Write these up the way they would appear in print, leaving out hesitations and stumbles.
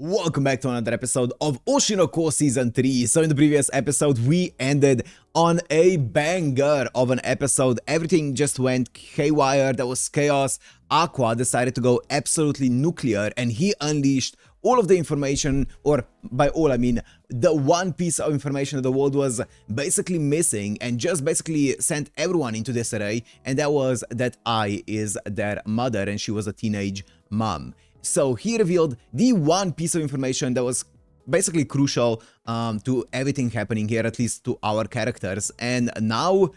Welcome back to another episode of Oshi no Ko Season 3. So in the previous episode, we ended on a banger of an episode. Everything just went haywire, there was chaos. Aqua decided to go absolutely nuclear and he unleashed all of the information, or by all I mean the one piece of information that the world was basically missing, and just basically sent everyone into disarray, and that was that I is their mother and she was a teenage mom. So he revealed the one piece of information that was basically crucial to everything happening here, at least to our characters. And now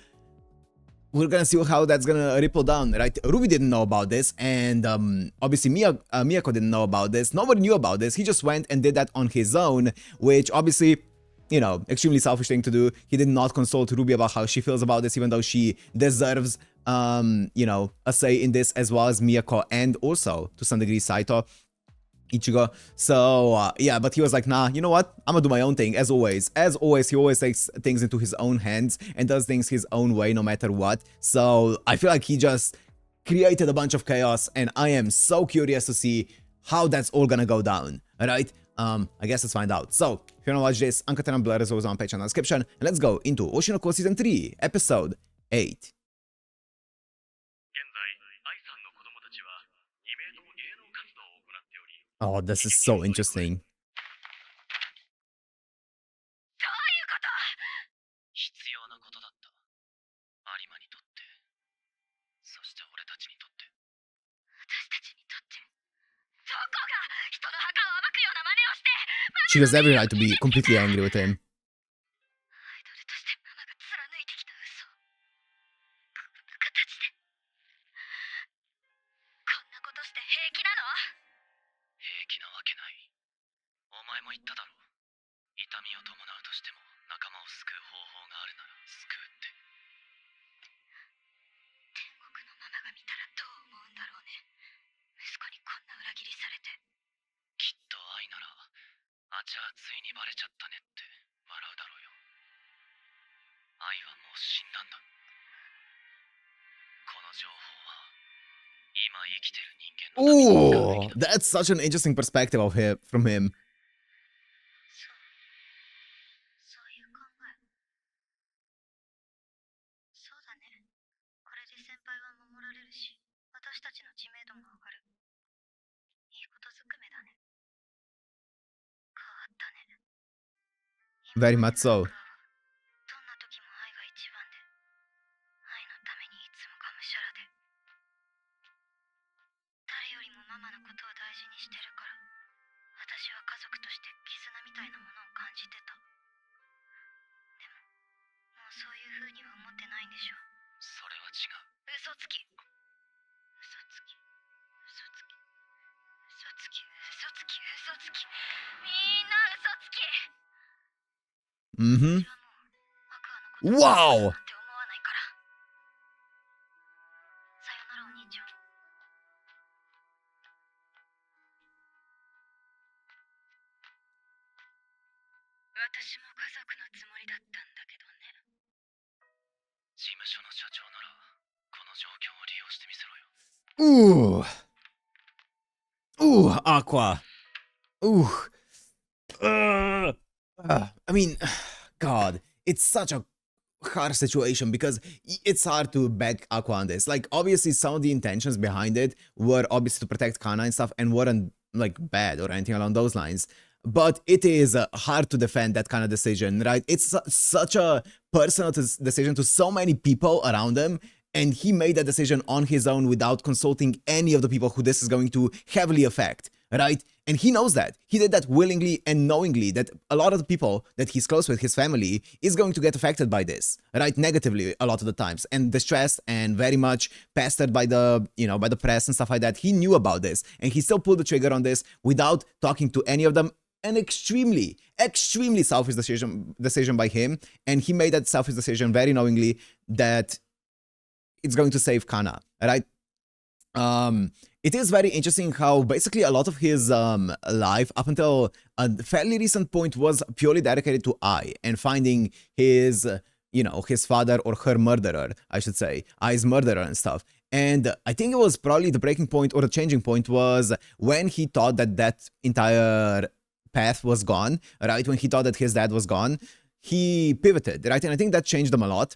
we're gonna see how that's gonna ripple down, right? Ruby didn't know about this, and obviously Miyako didn't know about this. Nobody knew about this. He just went and did that on his own, which obviously, you know, extremely selfish thing to do. He did not consult Ruby about how she feels about this, even though she deserves you know, a say in this, as well as Miyako and also to some degree Saito, Ichigo. So yeah, but he was like, nah, you know what, I'm gonna do my own thing. As always, he always takes things into his own hands and does things his own way no matter what. So I feel like he just created a bunch of chaos, and I am so curious to see how that's all gonna go down. All right, I guess let's find out. So if you wanna watch this, uncut and blur is always on page in the description, and let's go into Oshi no Ko Season 3 episode 8. Oh, this is so interesting. She has every right to be completely angry with him. Ooh, that's such an interesting perspective of him, from him. Very much so. Mm-hmm. Wow! Ooh. Ooh, Aqua. Ooh. I mean, God, it's such a hard situation because it's hard to back Aqua on this. Like, obviously, some of the intentions behind it were obviously to protect Kana and stuff, and weren't like bad or anything along those lines. But it is hard to defend that kind of decision, right? It's such a personal decision to so many people around him, and he made that decision on his own without consulting any of the people who this is going to heavily affect, right? And he knows that. He did that willingly and knowingly, that a lot of the people that he's close with, his family, is going to get affected by this, right? Negatively a lot of the times, and distressed and very much pestered by the, you know, by the press and stuff like that. He knew about this, and he still pulled the trigger on this without talking to any of them. An extremely selfish decision by him, and he made that selfish decision very knowingly that it's going to save Kana, right? It is very interesting how basically a lot of his life up until a fairly recent point was purely dedicated to Ai and finding his, you know, his father or her murderer, I should say, Ai's murderer and stuff. And I think it was probably the breaking point or the changing point was when he thought that that entire path was gone, right? When he thought that his dad was gone, he pivoted, right? And I think that changed him a lot.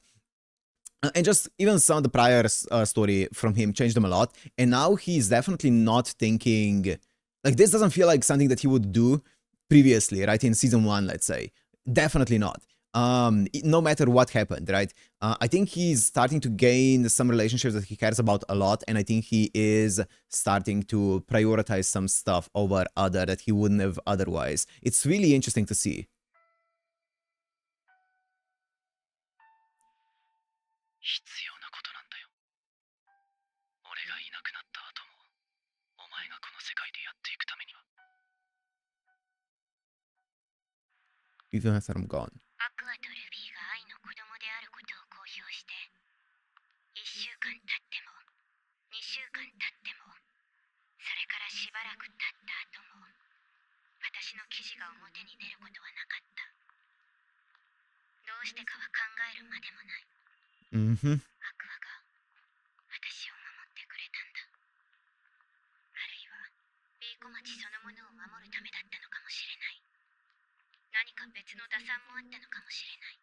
And just even some of the prior story from him changed him a lot. And now he's definitely not thinking, like, this doesn't feel like something that he would do previously, right? In season 1, let's say. Definitely not. No matter what happened, right? I think he's starting to gain some relationships that he cares about a lot, and I think he is starting to prioritize some stuff over other that he wouldn't have otherwise. It's really interesting to see. 必要なことなんだよ。俺がいなくなった後も、お前がこの世界でやっていくためには。Even after I'm gone. アクアとルビーが愛の子供であることを公表して、1週間経っても、2週間経っても、それからしばらく経った後も、私の記事が表に出ることはなかった。どうしてかは考えるまでもない。アクアが私を守ってくれたんだ。あるいは B 小町そのものを守るためだったのかもしれない。何か別の打算もあったのかもしれない。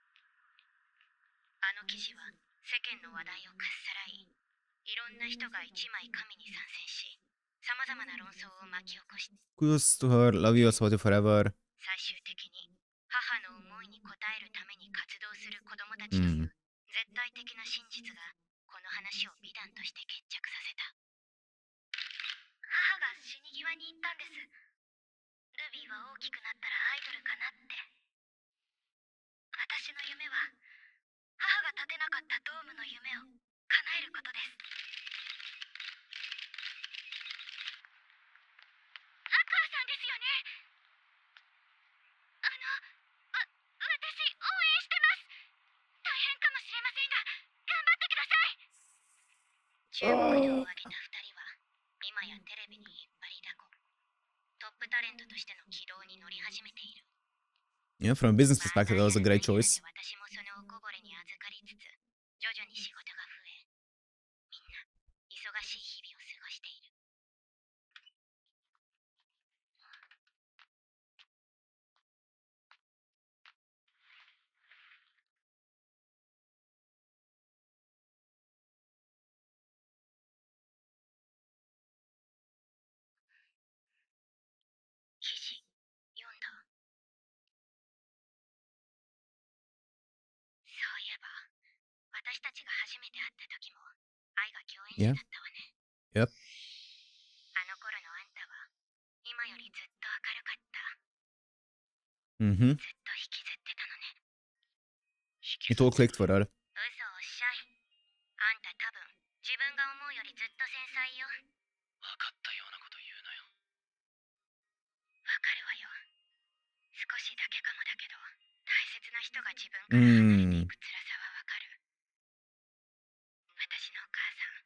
あの記事は世間の話題をかっさらい、いろんな人が一枚神に参戦し、さまざまな論争を巻き起こし、Kudos to her, love you, support you forever. 最終的に母の思いに応えるために活動する子供たちという絶対的な真実がこの話を美談として決着させた。母が死に際に言ったんです。ルビーは大きくなったらアイドルかなって。私の夢は母が立てなかったドームの夢を叶えることです。アクアさんですよね。私応援してます。大変かもしれませんが頑張ってください。注目度を上げた2人は今やテレビに引っ張りだこ、トップタレントとしての軌道に乗り始めている。 Yeah, from a business perspective, that was a great choice. 私もそのおこぼれに預かりつつ徐々に仕事が増え、みんな忙しい日々を過ごしている。記事読んだ。そういえば私たちが初めて会った時も愛が共演者だったわね。Yep. あの頃のあんたは今よりずっと明るかった。ずっと引きずってたのね。It all clicked for her. 嘘をおっしゃい。あんた多分自分が思うよりずっと繊細よ。分かったようなこと言うなよ。わかるわよ。少しだけかもだけど、大切な人が自分から離れていく辛さはわかる。私のお母さん、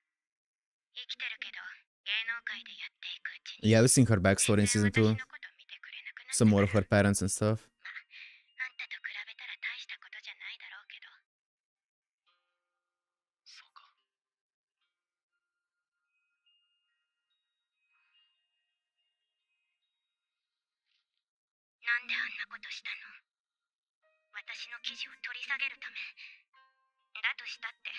生きてるけど芸能界でやっていくうちに Yeah, we've seen her backstory in season 2. 私のこと見てくれなくなった。 Some more of her parents and stuff. まあ、あんたと比べたら大したことじゃないだろうけど。そうか。なんであんなことしたの？私の記事を取り下げるため。だとしたって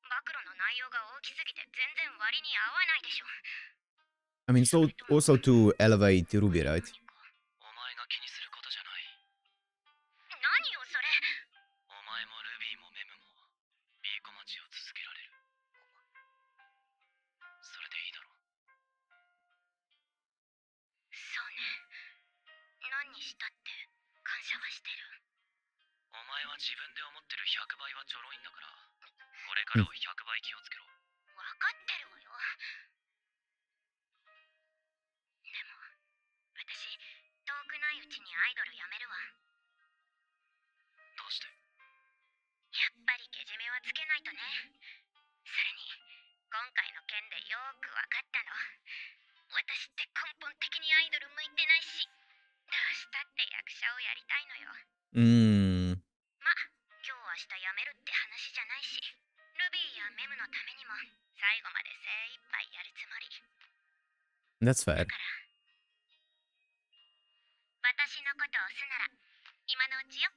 暴露の内容が大きすぎて全然割に合わないでしょ。 I mean, so also to elevate Ruby, right? お前が気にすることじゃない。何よそれ。お前もルビーもメムも B 小町を続けられる。それでいいだろう。そうね。何にしたって感謝はしてる。お前は自分で思ってる100倍はちょろいんだから、これからは100倍気をつけろ。分かってるわよ。でも私遠くないうちにアイドルやめるわ。どうして？やっぱりけじめはつけないとね。それに今回の件でよーく分かったの。私って根本的にアイドル向いてないし、どうしたって役者をやりたいのよ。ま、今日明日やめるって話じゃないし、ルビーやメムのためにも最後まで That's だ fair. から私のことを押すなら今のうちよ。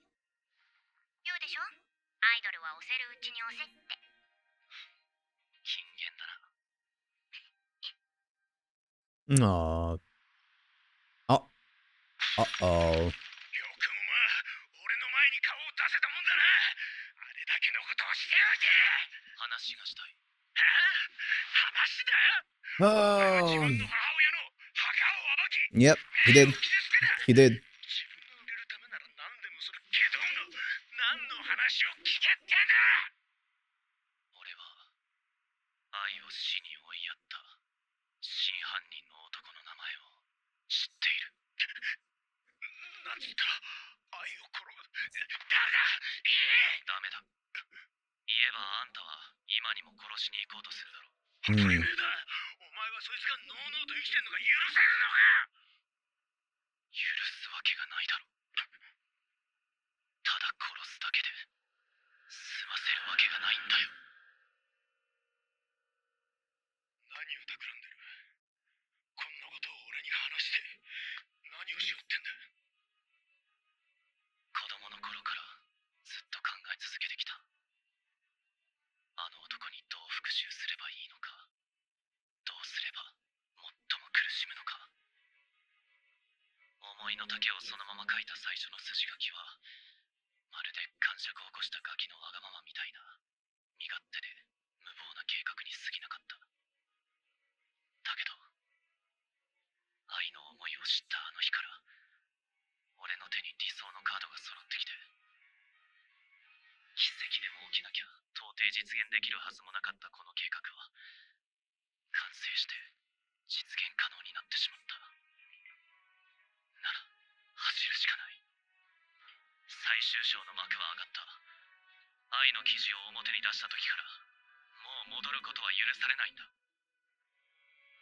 言うでしょ、アイドルは押せるうちに押せって。金言だな。 Aw. Oh. Uh-oh. よくもまあ俺の前に顔を出せたもんだな。あれだけのことをしておいて。話がしたい。はあ、話だよ。自 Oh. 分の母親の墓を暴き Yep, he 目 did. を傷つけた。 He did. 自分が売れるためなら何でもするけど何の話を聞けってんだ。俺は愛を死に追いやった真犯人の男の名前を知っている。なんつったら愛を殺誰だ。ダメだ。言えばあんたは今にも殺しに行こうとするだろう。当たり前だ。お前はそいつがのうのうと生きてんのが許せるのか。許すわけがないだろう。ただ殺すだけで済ませるわけがないんだよ。何を企んでる。こんなことを俺に話して何をしようってんだ。子供の頃からずっと考え続けてきた。あの男にどう復讐すればいいのか、どうすれば最も苦しむのか。思いの丈をそのまま書いた最初の筋書きは、まるで感触を起こしたガキのわがままみたいな身勝手で無謀な計画に過ぎなかった。だけど愛の思いを知ったあの日から、俺の手に理想のカードが揃ってきて、奇跡でも起きなきゃ到底実現できるはずもなかったこの計画は完成して実現可能になってしまった。なら走るしかない。最終章の幕は上がった。愛の記事を表に出した時からもう戻ることは許されないんだ。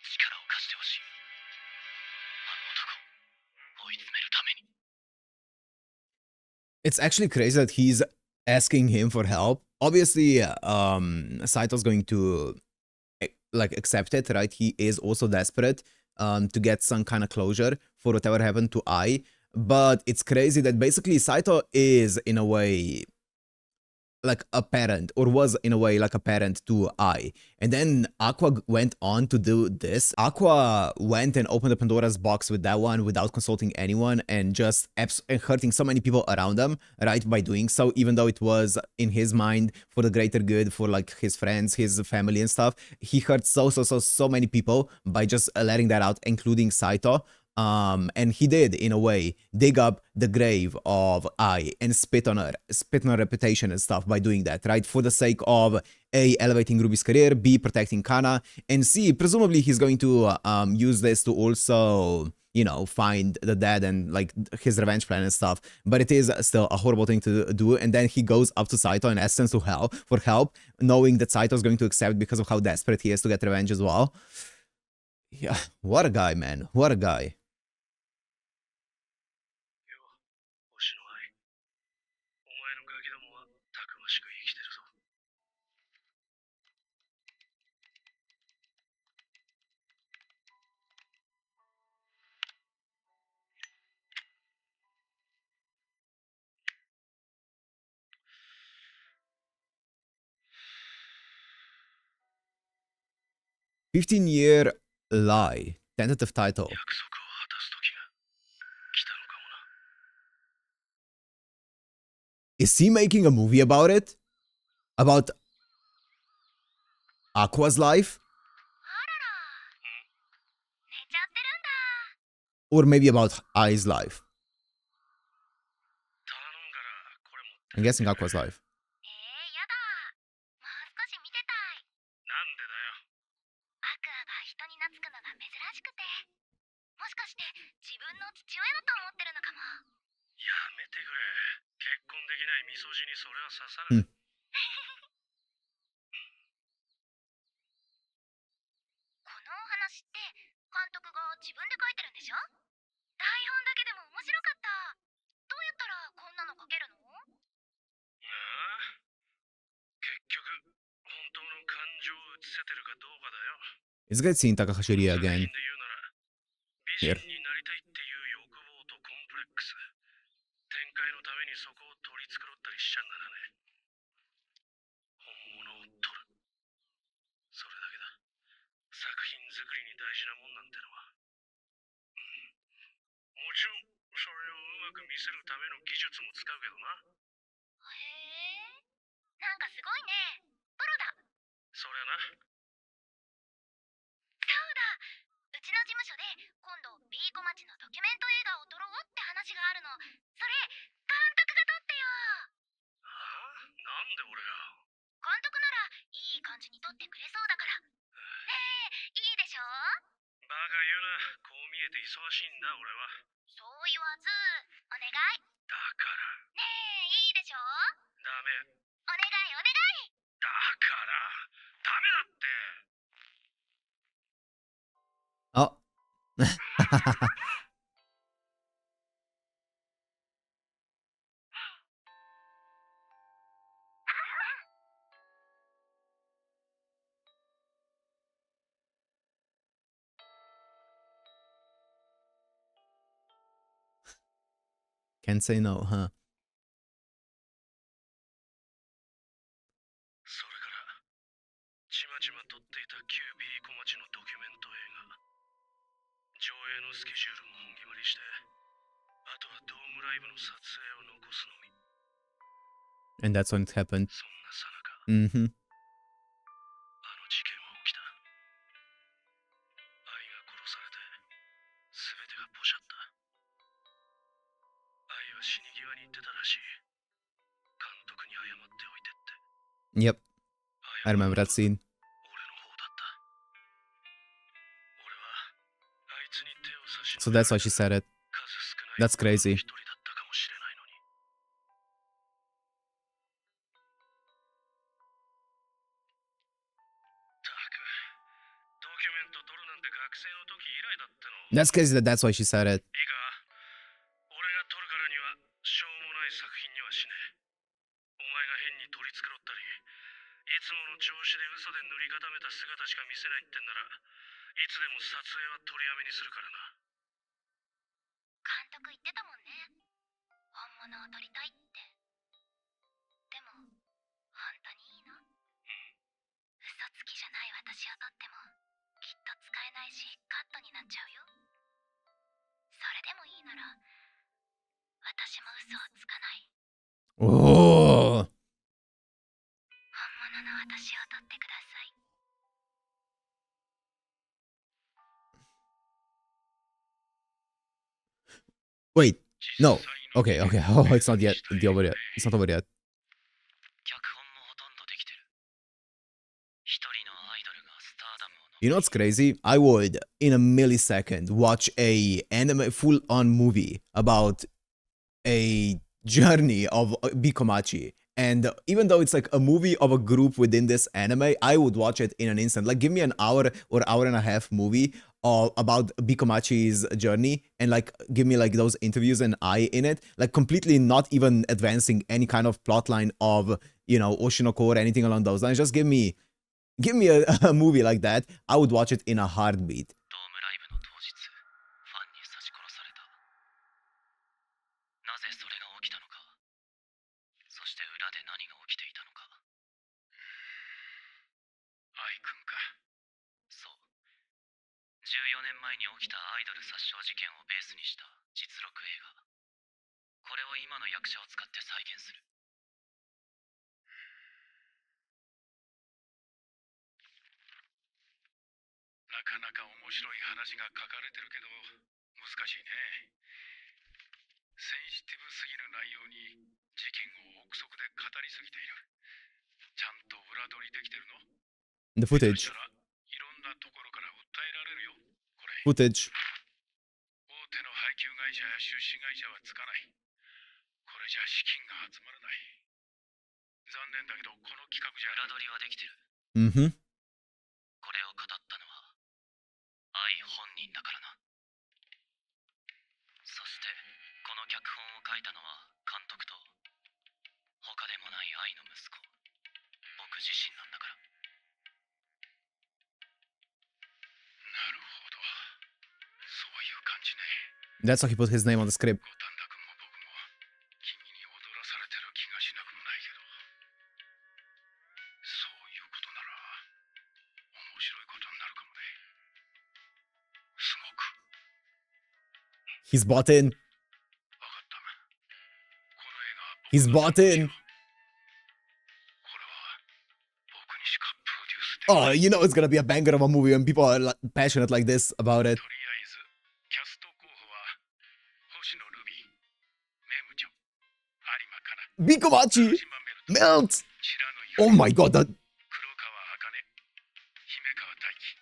力を貸してほしい。あの男を追い詰めるために。 It's actually crazy that he's asking him for help. Obviously, Saito's going to like accept it, right? He is also desperate to get some kind of closure for whatever happened to Ai. But it's crazy that basically Saito is in a way like a parent, or was in a way like a parent to Ai. And then Aqua went on to do this. Aqua went and opened the Pandora's box with that one without consulting anyone, and just hurting so many people around them, right, by doing so, even though it was in his mind for the greater good, for like his friends, his family and stuff. He hurt so many people by just letting that out, including Saito. And he did, in a way, dig up the grave of Ai and spit on her reputation and stuff by doing that, right? For the sake of A, elevating Ruby's career, B, protecting Kana, and C, presumably he's going to use this to also, you know, find the dead and like his revenge plan and stuff. But it is still a horrible thing to do. And then he goes up to Saito and asks him for help, knowing that Saito is going to accept because of how desperate he is to get revenge as well. Yeah, what a guy, man. What a guy. 星の愛、お前のガキどもはたくましく生きてるぞ。15-year lie. Tentative title. 約束を果たす時が来たのかもな。 Is he making a movie about it? About Aqua's life? あらら、寝ちゃってるんだ。 Or maybe about Ai's life? 頼んだらこれも。 I'm guessing Aqua's life. やだ。もう少し見てたい。なんでだよ。アクアが人に懐くのが珍しくて。もしかして自分の父親だと思ってるのかも。やめてくれ。結婚できないみそじにそれは刺さる。このお話って監督が自分で書いてるんでしょ？台本だけでも面白かった。どうやったらこんなの書けるの？ああ、結局本当の感情を映せてるかどうかだよ。 It's good seeing Takahashi Rie 作品 again. で言うなら人になりたいっていう欲望とコンプレックス。展開のためにそこを取り繕ったりしちゃならね。本物を取る。それだけだ。作品作りに大事なもんなんてのは。もちろん、それをうまく見せるための技術も使うけどな。へえ、なんかすごいね。プロだ。そりゃな。そうだ。うちの事務所で今度 B 小町のドキュメント映画を撮ろうって話があるの。それ、監督が撮ってよ。はあ？なんで俺が。監督ならいい感じに撮ってくれそうだから。ねえ、いいでしょ？バカ言うな。こう見えて忙しいんだ、俺は。そう言わず、お願い。だから。ねえ、いいでしょ？ダメ。お願いお願い。だから。ダメだって。あ。Can't say no, huh? それから、ちまちま撮っていた旧 B 小町のドキュメント映画。上映のスケジュールも本決まりして、あとはドームライブの撮影を残すのみ。And that's when it happened. そんなさなか、Mm-hmm. あの事件は起きた。愛が殺されて、すべてがポシャった。愛は死に際に言ってたらしい。監督に謝っておいてって。Yep. I remember that scene. 俺の方だった。俺は、あいつに手を差し So that's why she said it. 数少ない That's crazy. 一人だったかもしれないのに。たく、ドキュメント撮るなんて学生の時以来だっての。 That's crazy that that's why she said it. いいか、俺が撮るからにはしょうもない作品にはしねえ。お前が変に取り繕ったり、いつもの調子で嘘で塗り固めた姿しか見せないってんなら、いつでも撮影は取りやめにするからな。監督言ってたもんね。本物を撮りたいって。でも、本当にいいの？嘘つきじゃない私を撮っても、きっと使えないし、カットになっちゃうよ。それでもいいなら、私も嘘をつかない。Oh. 本物の私を撮ってください。Wait. No. Okay, okay. Oh, it's not yet. It's over yet. It's not over yet. 脚本もほとんどできてる。一人のアイドルがスターダムを You know what's crazy? I would, in a millisecond, watch a anime full-on movie about a journey of B-Komachi. And even though it's like a movie of a group within this anime, I would watch it in an instant. Like, give me an hour or hour and a half movie about B-Komachi's journey, and like give me like those interviews and I in it, like completely not even advancing any kind of plot line of, you know, Oshi no Ko or anything along those lines. Just give me a movie like that. I would watch it in a heartbeat. ドームライブの当日、ファンに刺し殺された。なぜそれが起きたのか、そして裏で何が起きていたのか。愛くんか。そう。14年前に起きたアイドル殺傷事件をベースにした実録映画。これを今の役者を使って再現する。なかなか面白い話が書かれてるけど、難しいね。センシティブすぎる内容に事件を憶測で語りすぎている。ちゃんと裏取りできてるの？ The 下手 footage. したらいろんなところから訴えられるよ。これ。 Footage. 大手の配給会社や出資会社はつかない。これじゃ資金が集まらない。残念だけど、この企画じゃ裏取りはできてる。Mm-hmm. これを語ったのは愛本人だからな。そしてこの脚本を書いたのは監督と他でもない愛の息子、僕自身なんだから。なるほど、そういう感 That's why he put his name on the script. 五反田君も僕も君に踊らされてる気がしなくもないけど、そういうことなら面白いことになるかもね。すごく。 He's bought in. 分かった。この映画は He's 僕の bought in. これは僕にしかプロデュースできない。 Oh, you know it's gonna be a banger of a movie when people are passionate like this about it. とりあえずキャスト候補は星野ルビー、メムチョ、有馬かな、 B-Komachi 島メルト、 melt. 白野 Oh my god, 黒川茜、姫川大輝。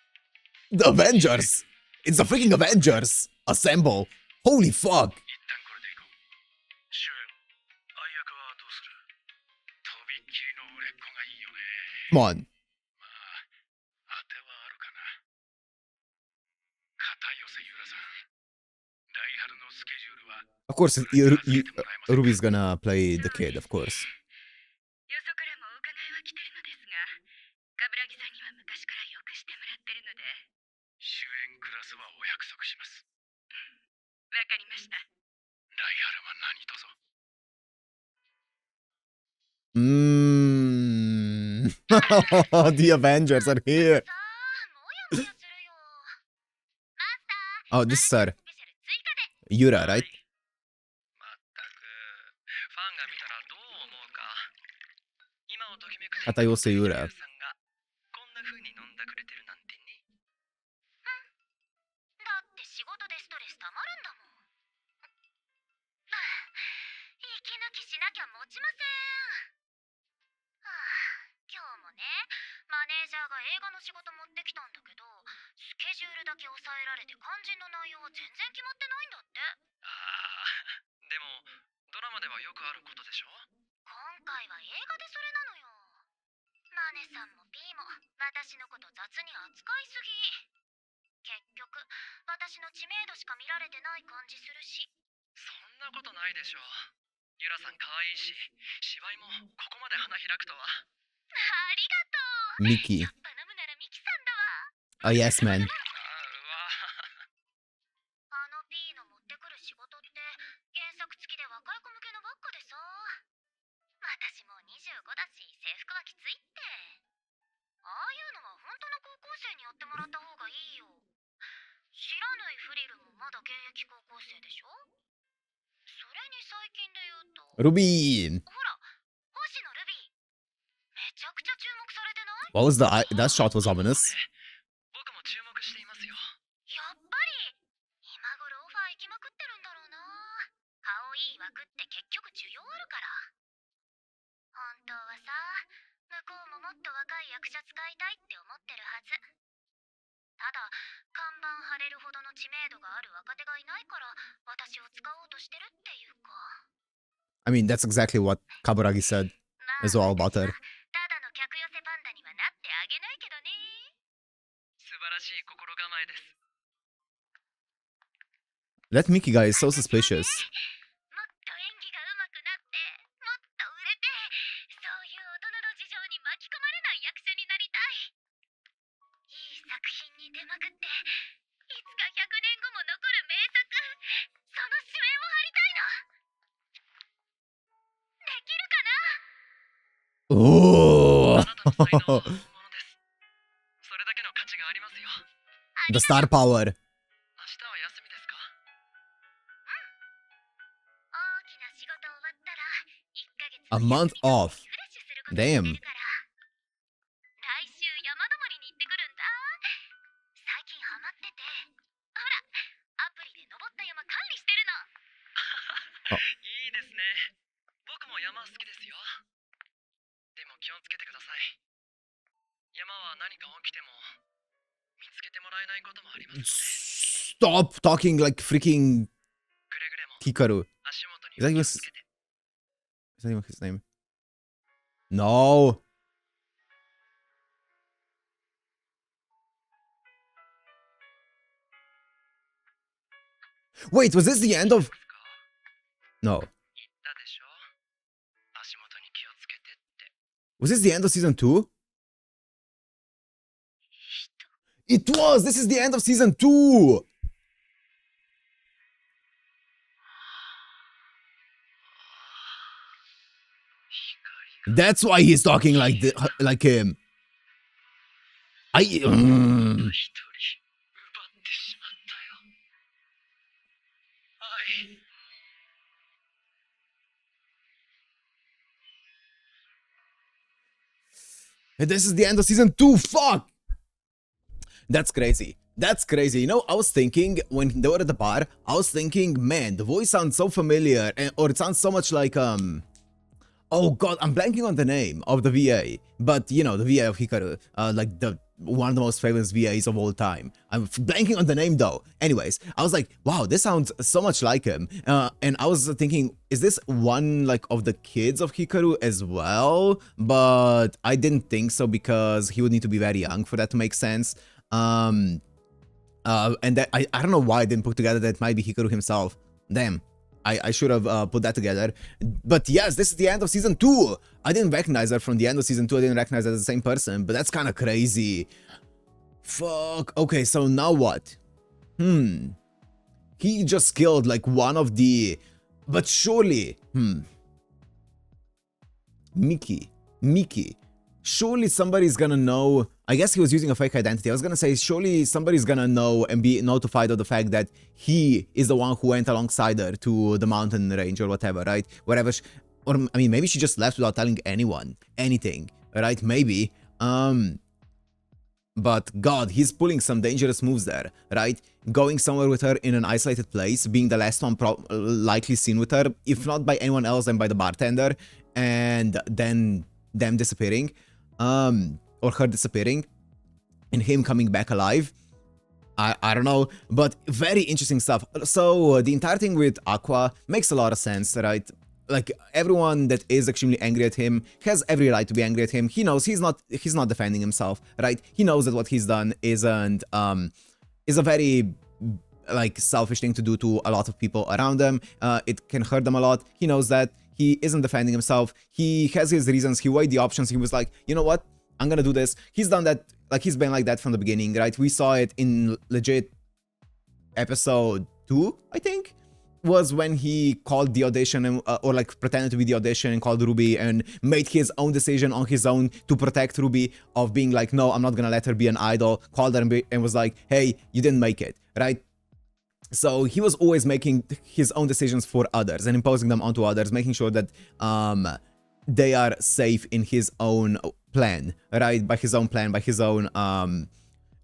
the Avengers. It's the freaking Avengers. Assemble. Holy fuck. 一旦これでいこう。主演、愛役はどうする？とびっきりの売れっ子がいいよね。 Come on. まあ、当てはあるかな。片寄ゆらさん。来春のスケジュールは Of course, Ruby's gonna play the kid, of course. よそからもお伺いは来てるのですが、冠城さんには昔からよくしてもらってるので。主演クラスはお約束します。わかりました。来春は何卒。The Avengers are here. さあ、もやもやするよ。マスター。 Oh, this is スペシャル追加で。 Yura, right? まったく、ファンが見たらどう思うか。今をときめく片寄せユラ。さんがこんな風に飲んだくれてるなんてね。だって仕事でストレスたまるんだもん。息抜きしなきゃ持ちません。今日もね、マネージャーが映画の仕事持ってきたんだけど、スケジュールだけ抑えられて肝心の内容は全然決まってないんだって。ああ、でもドラマではよくあることでしょ。今回は映画でそれなのよ。マネさんも B も私のこと雑に扱いすぎ。結局私の知名度しか見られてない感じするし。そんなことないでしょ。ゆらさん可愛いし、芝居もここまで花開くとは。ありがとう。ミキ。やっぱ飲むならミキさんだわ。 Oh, yes, man. うわ。P の持ってくる仕事って原作付きで若い子向けのばっかでさ。私もう25だし制服はきついって。ああいうのは本当の高校生にやってもらった方がいいよ。知らないフリルもまだ現役高校生でしょ。それに最近で言うと Ruby. ほら、星野ルビー。めちゃくちゃ注目されてない？ What was that shot was ominous. 僕も注目していますよ。やっぱり今頃オファー行きまくってるんだろうな。顔いい枠って結局需要あるから。本当はさ、向こうももっと若い役者使いたいって思ってるはず。ただ看板張れるほどの知名度がある若手がいないから私を使おうとしてるっていうか。 I mean, that's exactly what Kaburagi said まあ as well about 私 her. はただの客寄せパンダにはなってあげないけどね。素晴らしい心構えです。 That Mickey guy is so suspicious. もっと演技が上手くなってもっと売れて、そういう大人の事情に巻き込まれない役者になりたい。いい作品に出まくって、いつか100年後も残る名作、その主演を張りたいの。できるかな？ Oh, あなたの才能は本物です。それだけの価値がありますよ。 the star power. 明日は休みですか？大きな仕事終わったら1ヶ月 A month off. リフレッシュすることにして Damn. るから。来週山登りに行ってくるんだ。最近ハマってて、ほらアプリで登った山管理してるの。いいですね。僕も山好きですよ。でも気をつけてください。山は何か起きても見つけてもらえないこともありますので。 Stop talking like freaking くれぐれも Hikaru. 足元 Is that に even 気をつけて。 is that even his name? No. Wait, was this the end of? ですか？ No. 言ったでしょ。足元に気をつけてって。 Was this the end of season 2? It was! This is the end of season 2! That's why he's talking like him. 一人奪ってしまったよ。愛。This is the end of season 2. Fuck! That's crazy. That's crazy. You know, I was thinking when they were at the bar, I was thinking, man, the voice sounds so familiar, or it sounds so much like oh god, I'm blanking on the name of the VA, but you know, the VA of Hikaru, like the one of the most famous VAs of all time. I'm blanking on the name though. Anyways, I was like, wow, this sounds so much like him. And I was thinking, is this one like of the kids of Hikaru as well? But I didn't think so because he would need to be very young for that to make sense. And that I don't know why I didn't put together that it might be Hikaru himself. Damn. I should have put that together. But yes, this is the end of season 2. I didn't recognize her from the end of season 2. I didn't recognize her as the same person, but that's kind of crazy. Fuck. Okay, so now what? He just killed like one of the... But surely... Miki. Surely somebody's gonna know... I guess he was using a fake identity. I was gonna say, surely somebody's gonna know and be notified of the fact that he is the one who went alongside her to the mountain range or whatever, right? Wherever or, I mean, maybe she just left without telling anyone anything, right? Maybe. But God, he's pulling some dangerous moves there, right? Going somewhere with her in an isolated place, being the last one likely seen with her, if not by anyone else, then by the bartender, and then them disappearing. Or her disappearing and him coming back alive. I don't know, but very interesting stuff. So the entire thing with Aqua makes a lot of sense, right? Like everyone that is extremely angry at him has every right to be angry at him. He knows he's not defending himself, right? He knows that what he's done isn't is a very like selfish thing to do to a lot of people around him. It can hurt them a lot. He knows that. He isn't defending himself. He has his reasons. He weighed the options. He was like, you know what? I'm gonna do this. He's done that, like he's been like that from the beginning, right? We saw it in legit episode 2, I think, was when he called the audition and, or like pretended to be the audition and called Ruby and made his own decision on his own to protect Ruby of being like, no, I'm not gonna let her be an idol. Called her and was like, hey, you didn't make it, right? So he was always making his own decisions for others and imposing them onto others, making sure that they are safe in his own plan, right? By his own plan, by his own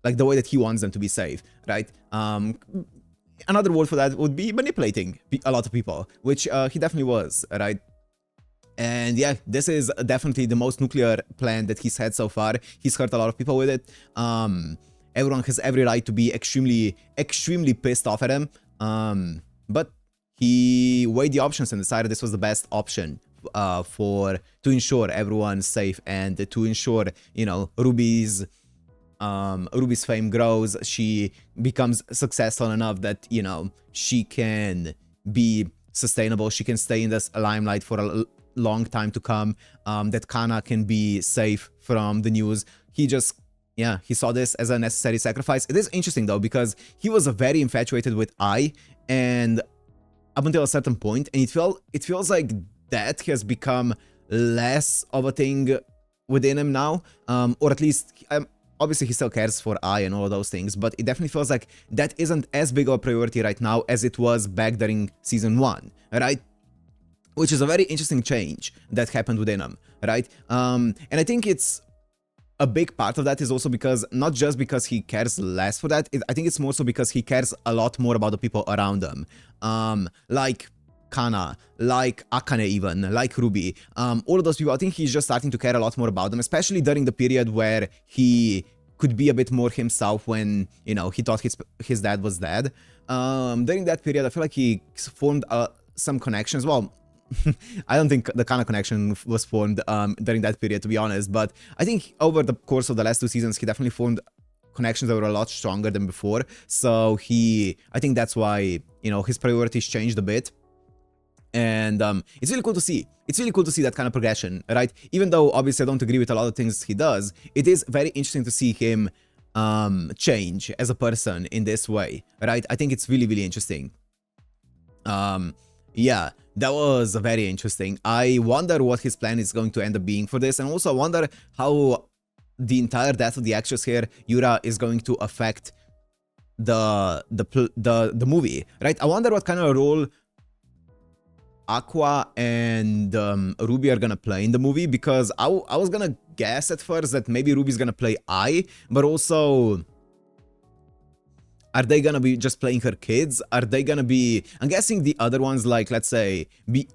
like the way that he wants them to be safe, right? Another word for that would be manipulating a lot of people, which he definitely was, right? And yeah, this is definitely the most nuclear plan that he's had so far. He's hurt a lot of people with it. Everyone has every right to be extremely pissed off at him. But he weighed the options and decided this was the best option to ensure everyone's safe and to ensure, you know, Ruby's fame grows. She becomes successful enough that, you know, she can be sustainable. She can stay in this limelight for a long time to come. That Kana can be safe from the news. He just, yeah, he saw this as a necessary sacrifice. It is interesting though, because he was very infatuated with Ai, and up until a certain point, and it feels like that has become less of a thing within him now, or at least obviously he still cares for Ai and all of those things, but it definitely feels like that isn't as big of a priority right now as it was back during season 1, right? Which is a very interesting change that happened within him, right? And I think it's a big part of that is also because, not just because he cares less for that, I think it's more so because he cares a lot more about the people around him. Like Kana, like Akane even, like Ruby, all of those people. I think he's just starting to care a lot more about them, especially during the period where he could be a bit more himself when, you know, he thought his dad was dead. During that period, I feel like he formed some connections. Well, I don't think the kind of connection was formed during that period, to be honest, but I think over the course of the last 2 seasons, he definitely formed connections that were a lot stronger than before. So I think that's why, you know, his priorities changed a bit. And it's really cool to see. It's really cool to see that kind of progression, right? Even though obviously I don't agree with a lot of things he does, it is very interesting to see him change as a person in this way, right? I think it's really, really interesting. Yeah, that was very interesting. I wonder what his plan is going to end up being for this, and also I wonder how the entire death of the actress here, Yura, is going to affect the movie, right? I wonder what kind of role Aqua and Ruby are gonna play in the movie, because I was gonna guess at first that maybe Ruby's gonna play I, but also, are they gonna be just playing her kids? Are they gonna be... I'm guessing the other ones, like, let's say,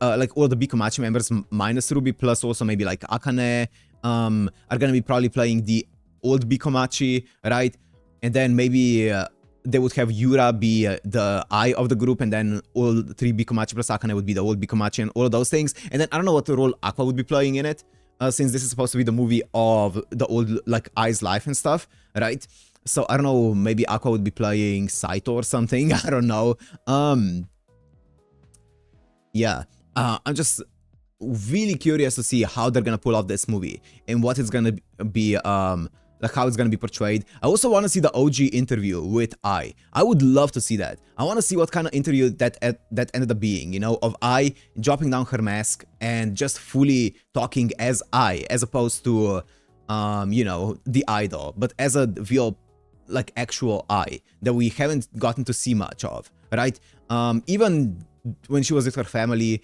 like all the B-Komachi members minus Ruby, plus also maybe like Akane, are gonna be probably playing the old B-Komachi, right? And then maybe they would have Yura be the eye of the group, and then all three B-Komachi plus Akane would be the old B-Komachi, and all of those things. And then I don't know what role Aqua would be playing in it, since this is supposed to be the movie of the old, like, Ai's life and stuff, right? So I don't know, maybe Aqua would be playing Saito or something. I don't know. Yeah. I'm just really curious to see how they're gonna pull off this movie and what it's gonna be, like how it's gonna be portrayed. I also want to see the OG interview with I would love to see that. I want to see what kind of interview that ended up being, you know, of I dropping down her mask and just fully talking as I, as opposed to you know, the idol, but as a real, like, actual I that we haven't gotten to see much of, right? Even when she was with her family,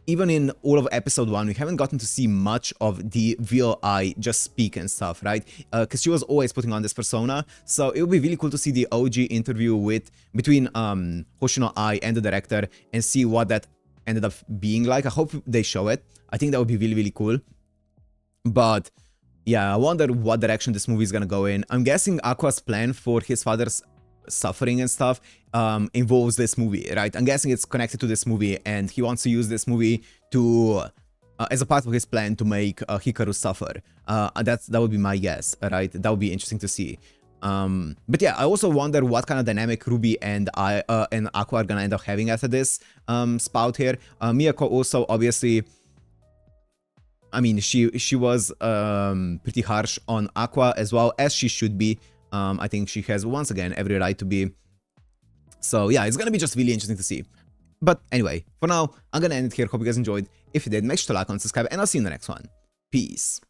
even in all of episode 1, we haven't gotten to see much of the real I just speak and stuff, right? Because she was always putting on this persona. So it would be really cool to see the OG interview between Hoshino I and the director, and see what that ended up being like. I hope they show it. I think that would be really, really cool. But yeah, I wonder what direction this movie is gonna go in. I'm guessing Aqua's plan for his father's suffering and stuff involves this movie, right? I'm guessing it's connected to this movie, and he wants to use this movie to as a part of his plan to make Hikaru suffer. That would be my guess, right? That would be interesting to see. But yeah, I also wonder what kind of dynamic Ruby and Aqua are gonna end up having after this spout here. Miyako also, obviously, I mean, she was pretty harsh on Aqua, as well as she should be. I think she has, once again, every right to be. So yeah, it's gonna be just really interesting to see. But anyway, for now, I'm gonna end it here. Hope you guys enjoyed. If you did, make sure to like and subscribe, and I'll see you in the next one. Peace.